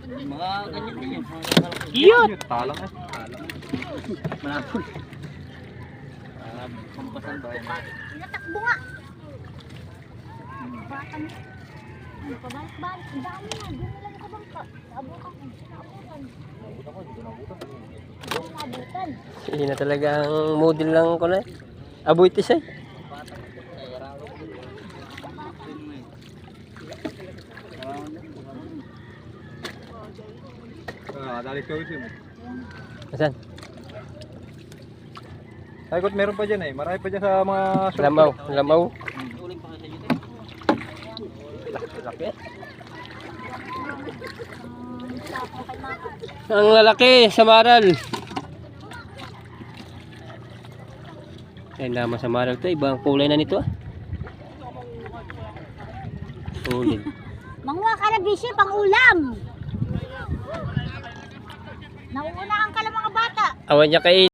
Mga ganyan din yun. Cute! Talang eh. Malapot. Kumpasan ba? Natakbo nga. Batang. Ano pa balik-balik? Ang dami nga. Doon nila nakabangka. Naabutan ko. Naabutan. Hindi na talagang model lang ko na. Abuitis eh. Dali ko yun. Asan? Ay, kot meron pa dyan eh. Marami pa dyan sa mga shop. Lamaw. Lamaw. Uling pa kayo sa Laki. Ang lalaki sa maral. Ay naman sa maral to. Ibang kulay na nito ah. Solid. Manguha ka na bisyo pang ulam. Nauunahan ka lang mga bata. Awan niya kay